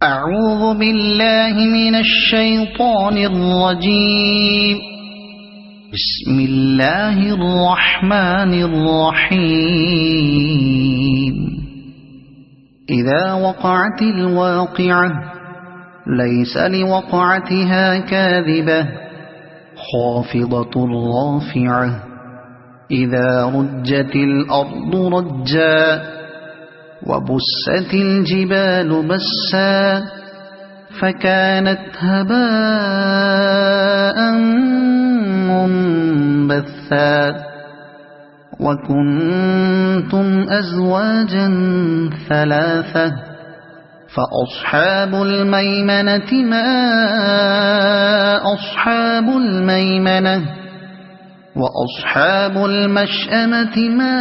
أعوذ بالله من الشيطان الرجيم. بسم الله الرحمن الرحيم. إذا وقعت الواقعة ليس لوقعتها كاذبة خافضة رافعة إذا رجت الأرض رجا وبست الجبال بسا فكانت هباء منبثا وكنتم أزواجا ثلاثة فأصحاب الميمنة ما أصحاب الميمنة وأصحاب المشأمة ما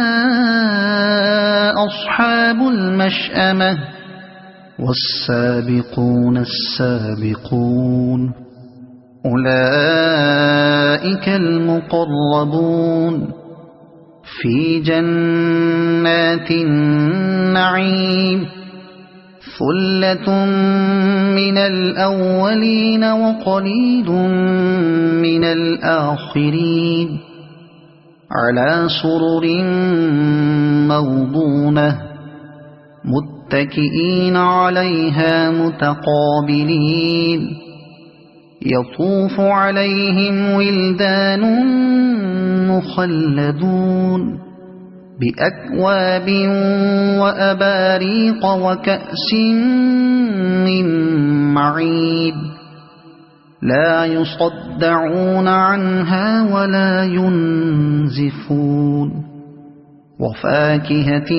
أصحاب المشأمة والسابقون السابقون أولئك المقربون في جنات النعيم ثلة من الأولين وقليل من الآخرين على سرر موضونة متكئين عليها متقابلين يطوف عليهم ولدان مخلدون بأكواب وأباريق وكأس من معين لا يصدعون عنها ولا ينزفون وفاكهة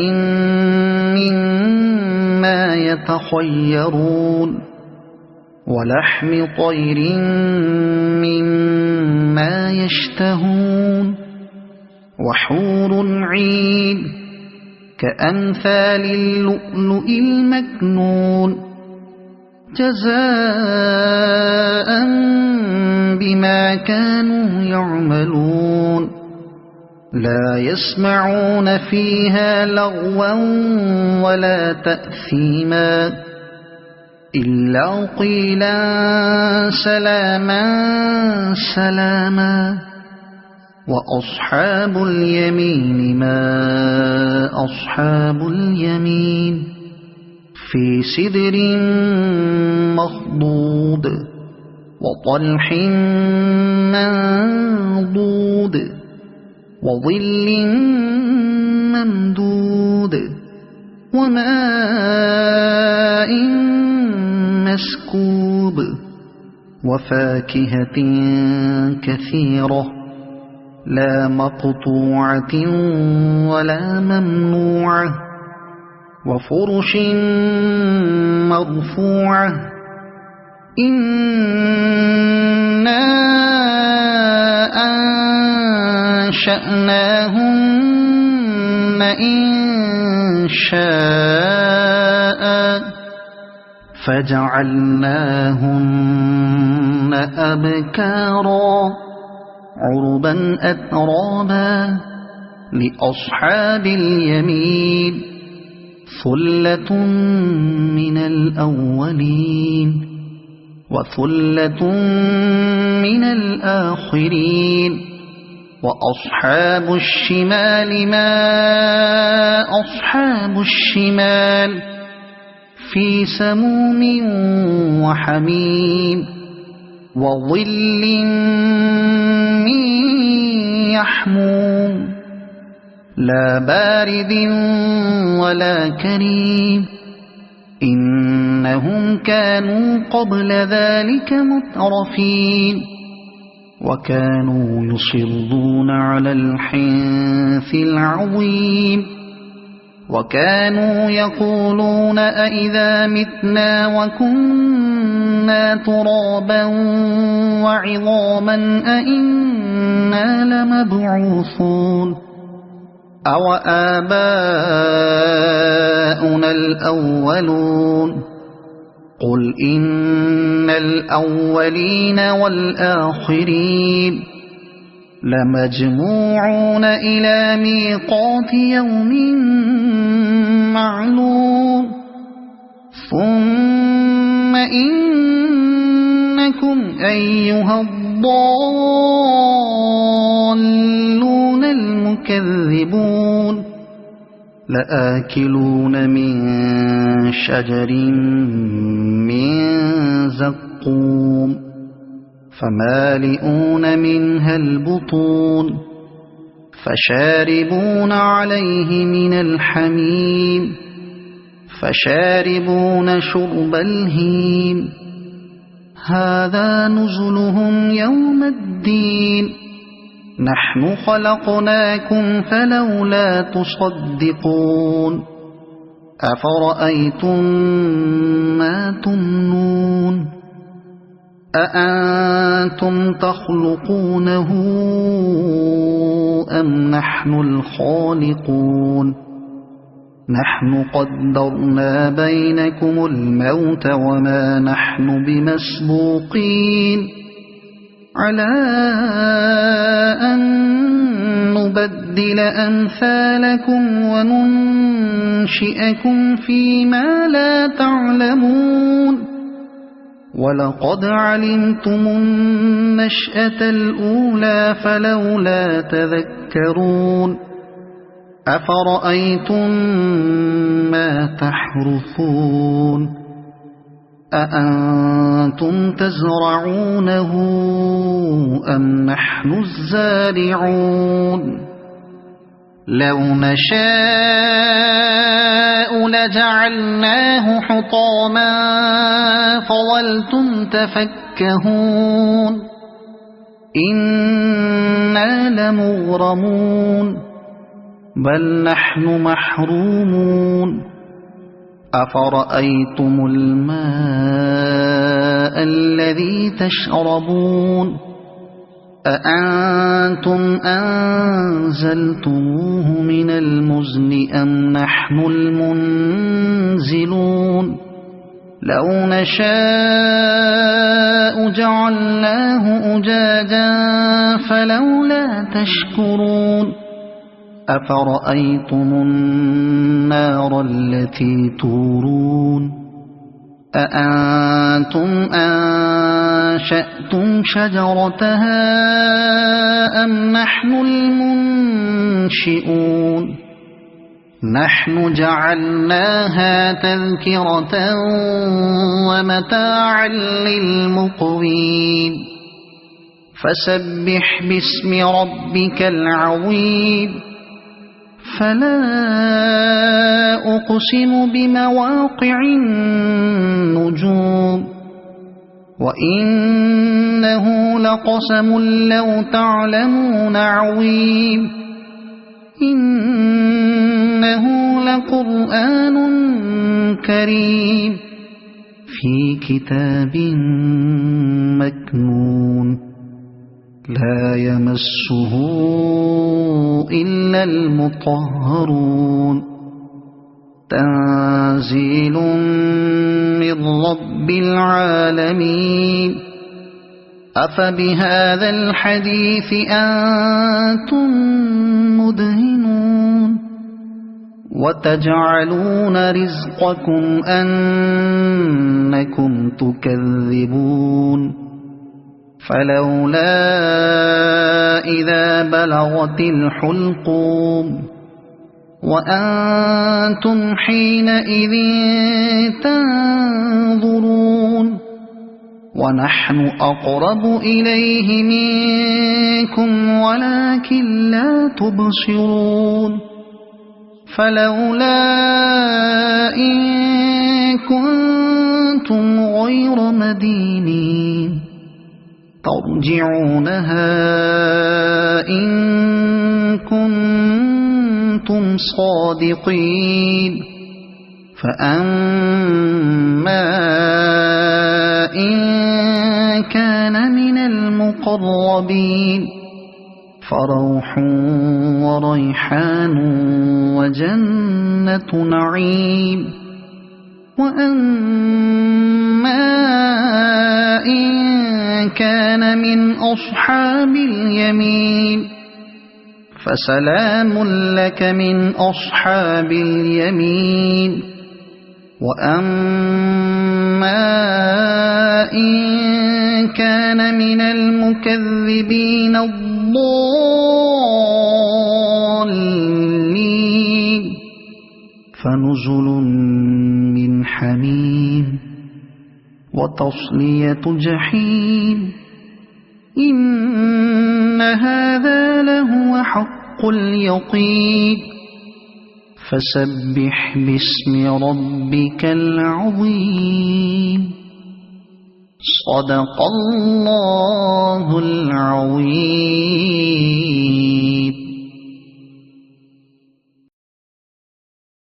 مما يتخيرون ولحم طير مما يشتهون وحور عين كأمثال اللؤلؤ المكنون جزاء بما كانوا يعملون لا يسمعون فيها لغوا ولا تأثيما إلا قيلا سلاما سلاما وأصحاب اليمين ما أصحاب اليمين في سدر مخضود وطلح منضود وظل ممدود وماء مسكوب وفاكهة كثيرة لا مقطوعة ولا ممنوعة وفرش مرفوعة إنا أنشأناهن إنشاء فجعلناهن أبكارا عربا أترابا لأصحاب اليمين ثلة من الأولين وثلة من الآخرين وأصحاب الشمال ما أصحاب الشمال في سموم وحميم وظل من يحموم لا بارد ولا كريم إنهم كانوا قبل ذلك مترفين وكانوا يصرون على الحنث العظيم وكانوا يقولون أئذا متنا وكنا ترابا وعظاما أئنا لمبعوثون أو آباؤنا الأولون قل إن الأولين والآخرين لمجموعون إلى ميقات يوم معلوم ثم إنكم أيها الضالون المكذبون لآكلون من شجر من زقوم فمالئون منها البطون فشاربون عليه من الحميم فشاربون شرب الهيم هذا نزلهم يوم الدين نحن خلقناكم فلولا تصدقون أفرأيتم ما تمنون أأنتم تخلقونه أم نحن الخالقون نحن قدرنا بينكم الموت وما نحن بمسبوقين على أن نبدل أمثالكم وننشئكم فيما لا تعلمون ولقد علمتم النشأة الأولى فلولا تذكرون أفرأيتم ما تحرثون أأنتم تزرعونه أم نحن الزارعون لو نشاء لجعلناه حطاما فظلتم تفكهون إنا لمغرمون بل نحن محرومون أفرأيتم الماء الذي تشربون أأنتم أنزلتموه من المزن أم نحن المنزلون لو نشاء جعلناه أجاجا فلولا تشكرون أفرأيتم النار التي تورون أأنتم أنشأتم شجرتها أم نحن المنشئون نحن جعلناها تذكرة ومتاعا للمقوين فسبح باسم ربك العظيم فلا أقسم بمواقع النجوم وإنه لقسم لو تعلمون عظيم إنه لقرآن كريم في كتاب مكنون لا يمسه إلا المطهرون تنزيل من رب العالمين أفبهذا الحديث أنتم مدهنون وتجعلون رزقكم أنكم تكذبون فلولا إذا بلغت الحلقوم وأنتم حينئذ تنظرون ونحن أقرب إليه منكم ولكن لا تبصرون فلولا إن كنتم غير مدينين ترجعونها إن كنتم صادقين فأما إن كان من المقربين فروح وريحان وجنة نعيم وأما إن كان من أصحاب اليمين فسلام لك من أصحاب اليمين وأما إن كان من المكذبين الضالين فنزل من حميم وتصلية جحيم إن هذا لهو حق اليقين فسبح باسم ربك العظيم صدق الله العظيم.